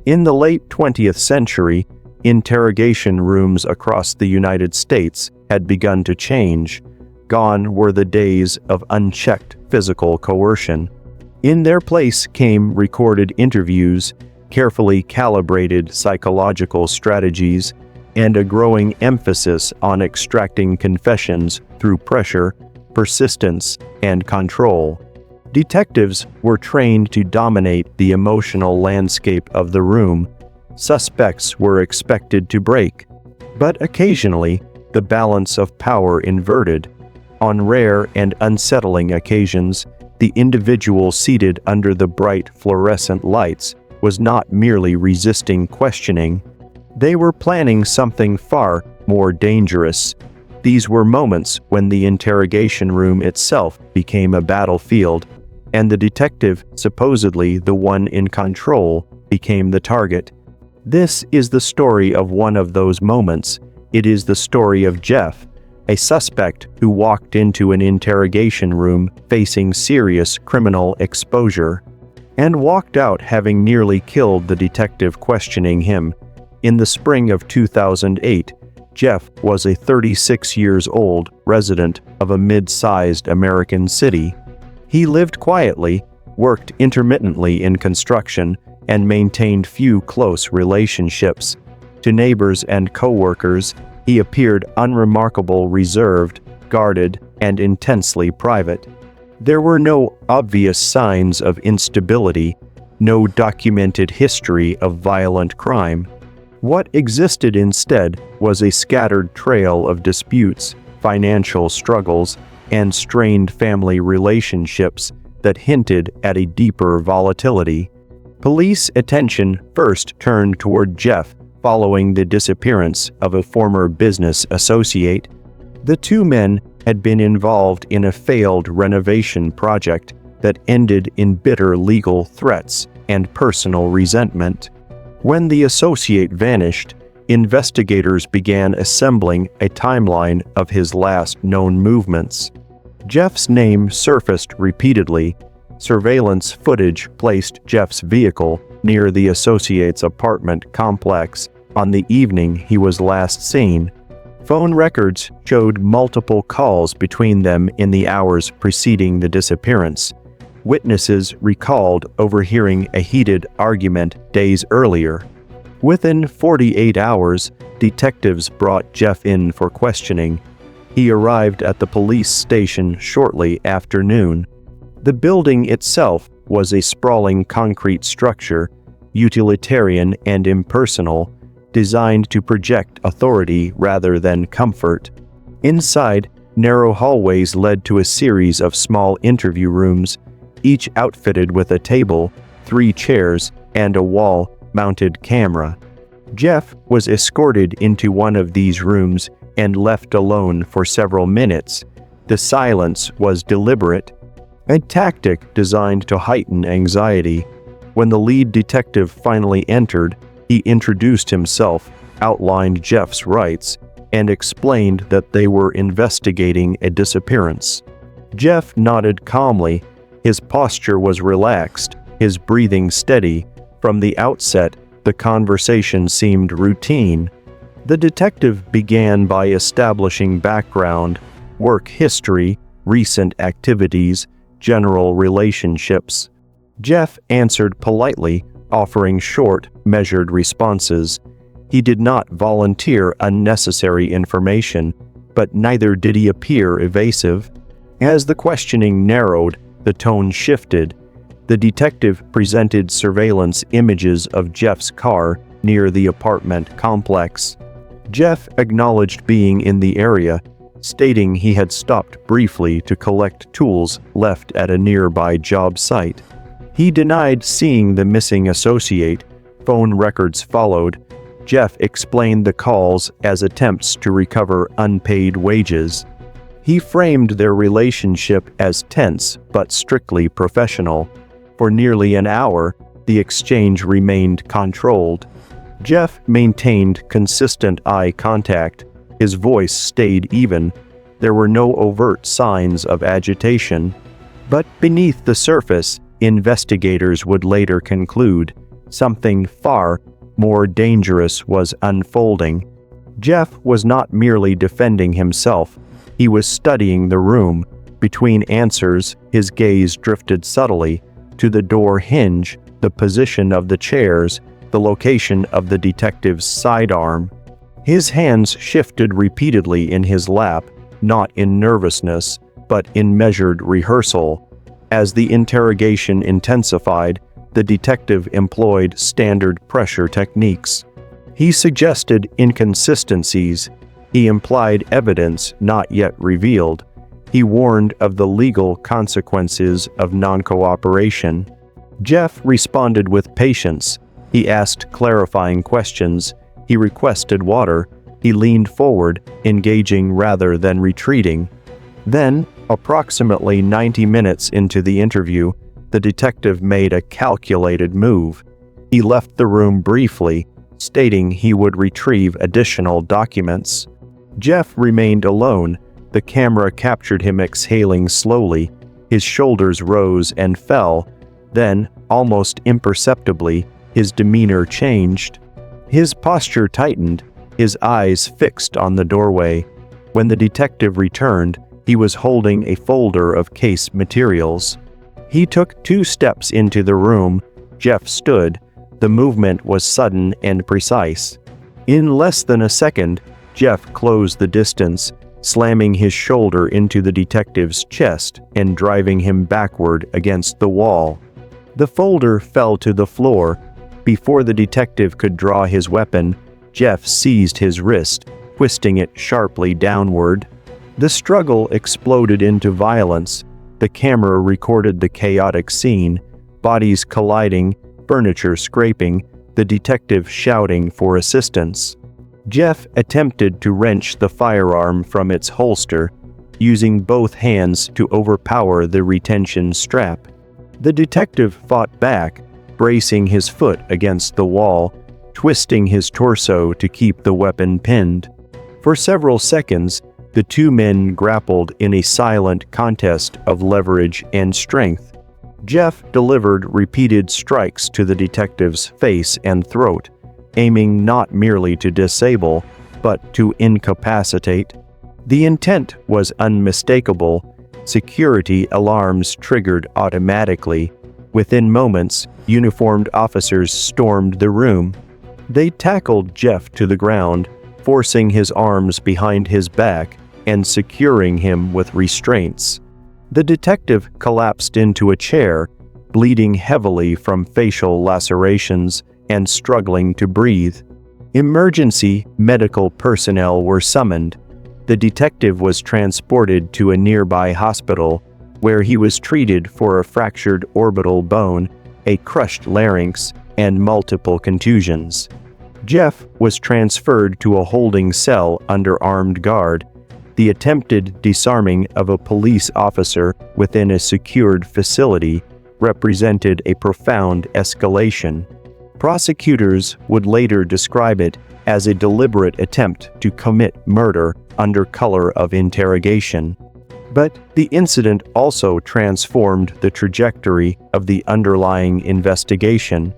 In the late 20th century, interrogation rooms across the United States had begun to change. Gone were the days of unchecked physical coercion. In their place came recorded interviews, carefully calibrated psychological strategies, and a growing emphasis on extracting confessions through pressure, persistence, and control. Detectives were trained to dominate the emotional landscape of the room. Suspects were expected to break, but occasionally the balance of power inverted. On rare and unsettling occasions, the individual seated under the bright fluorescent lights was not merely resisting questioning. They were planning something far more dangerous. These were moments when the interrogation room itself became a battlefield, and the detective, supposedly the one in control, became the target. This is the story of one of those moments. It is the story of Jeff, a suspect who walked into an interrogation room facing serious criminal exposure, and walked out having nearly killed the detective questioning him. In the spring of 2008, Jeff was a 36-year-old resident of a mid-sized American city. He lived quietly, worked intermittently in construction, and maintained few close relationships. To neighbors and co-workers, he appeared unremarkable, reserved, guarded, and intensely private. There were no obvious signs of instability, no documented history of violent crime. What existed instead was a scattered trail of disputes, financial struggles, and strained family relationships that hinted at a deeper volatility. Police attention first turned toward Jeff following the disappearance of a former business associate. The two men had been involved in a failed renovation project that ended in bitter legal threats and personal resentment. When the associate vanished, investigators began assembling a timeline of his last known movements. Jeff's name surfaced repeatedly. Surveillance footage placed Jeff's vehicle near the associate's apartment complex on the evening he was last seen. Phone records showed multiple calls between them in the hours preceding the disappearance. Witnesses recalled overhearing a heated argument days earlier. Within 48 hours, detectives brought Jeff in for questioning. He arrived at the police station shortly after noon. The building itself was a sprawling concrete structure, utilitarian and impersonal, designed to project authority rather than comfort. Inside, narrow hallways led to a series of small interview rooms, each outfitted with a table, 3 chairs, and a wall-mounted camera. Jeff was escorted into one of these rooms and left alone for several minutes. The silence was deliberate, a tactic designed to heighten anxiety. When the lead detective finally entered, he introduced himself, outlined Jeff's rights, and explained that they were investigating a disappearance. Jeff nodded calmly. His posture was relaxed, his breathing steady. From the outset, the conversation seemed routine. The detective began by establishing background, work history, recent activities, general relationships. Jeff answered politely, offering short, measured responses. He did not volunteer unnecessary information, but neither did he appear evasive. As the questioning narrowed, the tone shifted. The detective presented surveillance images of Jeff's car near the apartment complex. Jeff acknowledged being in the area, stating he had stopped briefly to collect tools left at a nearby job site. He denied seeing the missing associate. Phone records followed. Jeff explained the calls as attempts to recover unpaid wages. He framed their relationship as tense but strictly professional. For nearly an hour, the exchange remained controlled. Jeff maintained consistent eye contact. His voice stayed even. There were no overt signs of agitation. But beneath the surface, investigators would later conclude, Something far more dangerous was unfolding. Jeff was not merely defending himself. He was studying the room. Between answers, his gaze drifted subtly to the door hinge, the position of the chairs, the location of the detective's sidearm. His hands shifted repeatedly in his lap, not in nervousness, but in measured rehearsal. As the interrogation intensified, the detective employed standard pressure techniques. He suggested inconsistencies. He implied evidence not yet revealed. He warned of the legal consequences of non-cooperation. Jeff responded with patience. He asked clarifying questions. He requested water. He leaned forward, engaging rather than retreating. Then, approximately 90 minutes into the interview, the detective made a calculated move. He left the room briefly, stating he would retrieve additional documents. Jeff remained alone. The camera captured him exhaling slowly. His shoulders rose and fell. Then, almost imperceptibly, his demeanor changed. His posture tightened, his eyes fixed on the doorway. When the detective returned, he was holding a folder of case materials. He took 2 steps into the room. Jeff stood. The movement was sudden and precise. In less than a second, Jeff closed the distance, slamming his shoulder into the detective's chest and driving him backward against the wall. The folder fell to the floor. Before the detective could draw his weapon, Jeff seized his wrist, twisting it sharply downward. The struggle exploded into violence. The camera recorded the chaotic scene, bodies colliding, furniture scraping, the detective shouting for assistance. Jeff attempted to wrench the firearm from its holster, using both hands to overpower the retention strap. The detective fought back, bracing his foot against the wall, twisting his torso to keep the weapon pinned. For several seconds, the 2 men grappled in a silent contest of leverage and strength. Jeff delivered repeated strikes to the detective's face and throat, aiming not merely to disable, but to incapacitate. The intent was unmistakable. Security alarms triggered automatically. Within moments, uniformed officers stormed the room. They tackled Jeff to the ground, forcing his arms behind his back and securing him with restraints. The detective collapsed into a chair, bleeding heavily from facial lacerations and struggling to breathe. Emergency medical personnel were summoned. The detective was transported to a nearby hospital, where he was treated for a fractured orbital bone, a crushed larynx, and multiple contusions. Jeff was transferred to a holding cell under armed guard. The attempted disarming of a police officer within a secured facility represented a profound escalation. Prosecutors would later describe it as a deliberate attempt to commit murder under color of interrogation. But the incident also transformed the trajectory of the underlying investigation.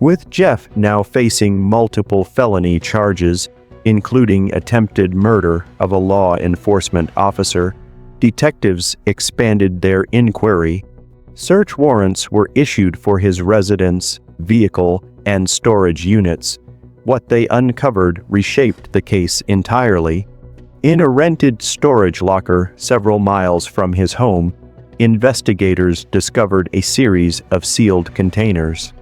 With Jeff now facing multiple felony charges, including attempted murder of a law enforcement officer, detectives expanded their inquiry. Search warrants were issued for his residence, vehicle, and storage units. What they uncovered reshaped the case entirely. In a rented storage locker several miles from his home, investigators discovered a series of sealed containers.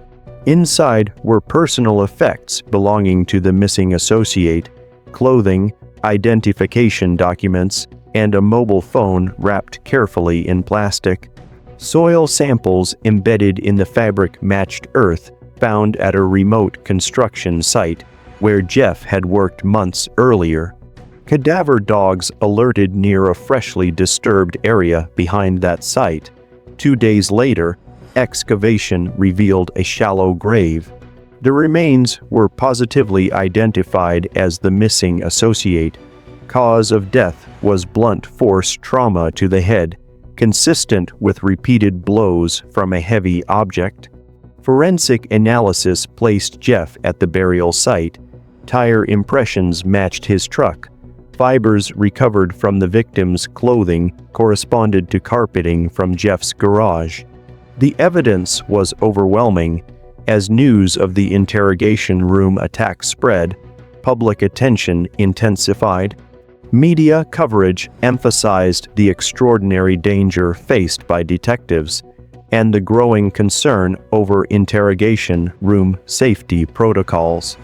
Inside were personal effects belonging to the missing associate, clothing, identification documents, and a mobile phone wrapped carefully in plastic. Soil samples embedded in the fabric-matched earth found at a remote construction site where Jeff had worked months earlier. Cadaver dogs alerted near a freshly disturbed area behind that site. 2 days later, excavation revealed a shallow grave. The remains were positively identified as the missing associate. Cause of death was blunt force trauma to the head, consistent with repeated blows from a heavy object. Forensic analysis placed Jeff at the burial site. Tire impressions matched his truck. Fibers recovered from the victim's clothing corresponded to carpeting from Jeff's garage. The evidence was overwhelming. As news of the interrogation room attack spread, public attention intensified. Media coverage emphasized the extraordinary danger faced by detectives and the growing concern over interrogation room safety protocols.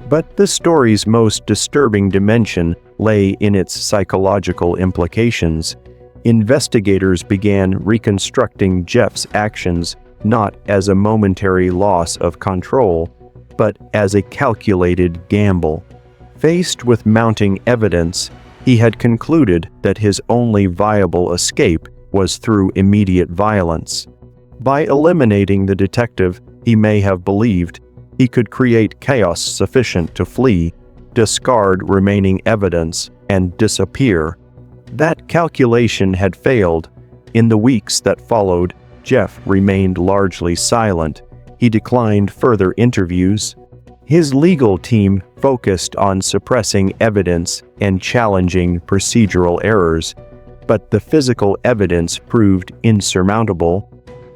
But the story's most disturbing dimension lay in its psychological implications. Investigators began reconstructing Jeff's actions not as a momentary loss of control, but as a calculated gamble. Faced with mounting evidence, he had concluded that his only viable escape was through immediate violence. By eliminating the detective, he may have believed he could create chaos sufficient to flee, discard remaining evidence, and disappear. That calculation had failed. In the weeks that followed, Jeff remained largely silent. He declined further interviews. His legal team focused on suppressing evidence and challenging procedural errors, but the physical evidence proved insurmountable.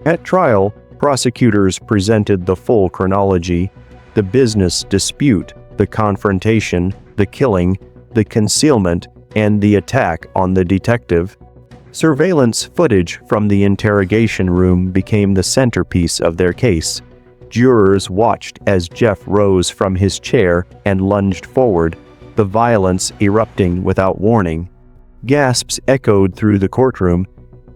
At trial, prosecutors presented the full chronology: the business dispute, the confrontation, the killing, the concealment, and the attack on the detective. Surveillance footage from the interrogation room became the centerpiece of their case. Jurors watched as Jeff rose from his chair and lunged forward, the violence erupting without warning. Gasps echoed through the courtroom.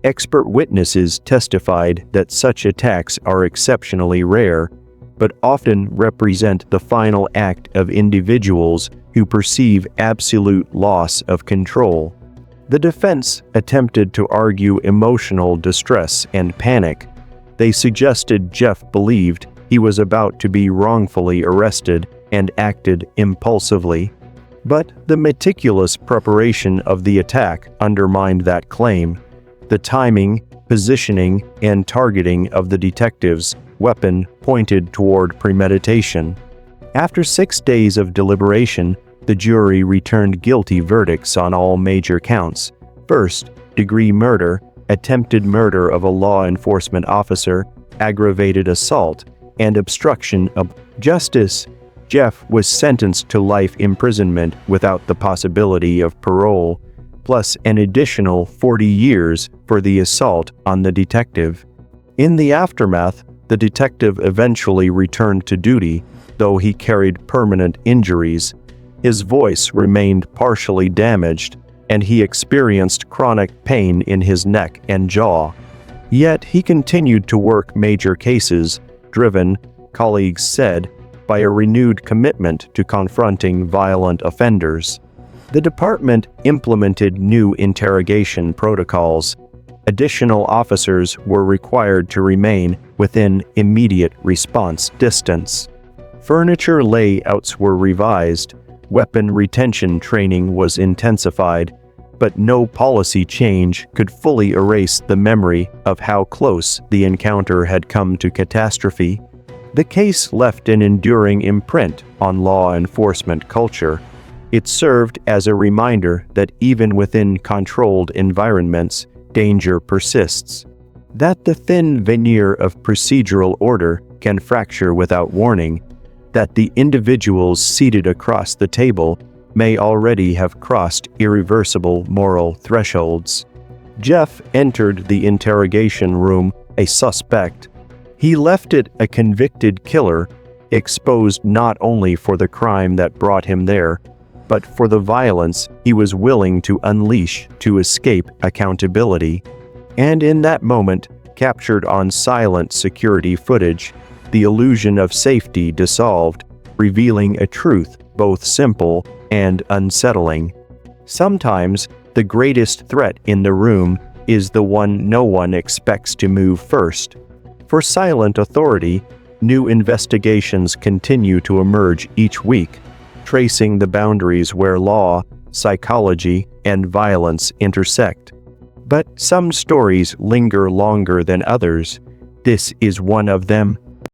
Expert witnesses testified that such attacks are exceptionally rare, but often represent the final act of individuals who perceive absolute loss of control. The defense attempted to argue emotional distress and panic. They suggested Jeff believed he was about to be wrongfully arrested and acted impulsively. But the meticulous preparation of the attack undermined that claim. The timing, positioning, and targeting of the detective's weapon pointed toward premeditation. After 6 days of deliberation, the jury returned guilty verdicts on all major counts. First-degree murder, attempted murder of a law enforcement officer, aggravated assault, and obstruction of justice. Jeff was sentenced to life imprisonment without the possibility of parole, plus an additional 40 years for the assault on the detective. In the aftermath, the detective eventually returned to duty, though he carried permanent injuries. His voice remained partially damaged, and he experienced chronic pain in his neck and jaw. Yet he continued to work major cases, driven, colleagues said, by a renewed commitment to confronting violent offenders. The department implemented new interrogation protocols. Additional officers were required to remain within immediate response distance. Furniture layouts were revised. Weapon retention training was intensified, but no policy change could fully erase the memory of how close the encounter had come to catastrophe. The case left an enduring imprint on law enforcement culture. It served as a reminder that even within controlled environments, danger persists. That the thin veneer of procedural order can fracture without warning. That the individuals seated across the table may already have crossed irreversible moral thresholds. Jeff entered the interrogation room a suspect. He left it a convicted killer, exposed not only for the crime that brought him there, but for the violence he was willing to unleash to escape accountability. And in that moment, captured on silent security footage, the illusion of safety dissolved, revealing a truth both simple and unsettling. Sometimes, the greatest threat in the room is the one no one expects to move first. For silent authority, new investigations continue to emerge each week, tracing the boundaries where law, psychology, and violence intersect. But some stories linger longer than others. This is one of them.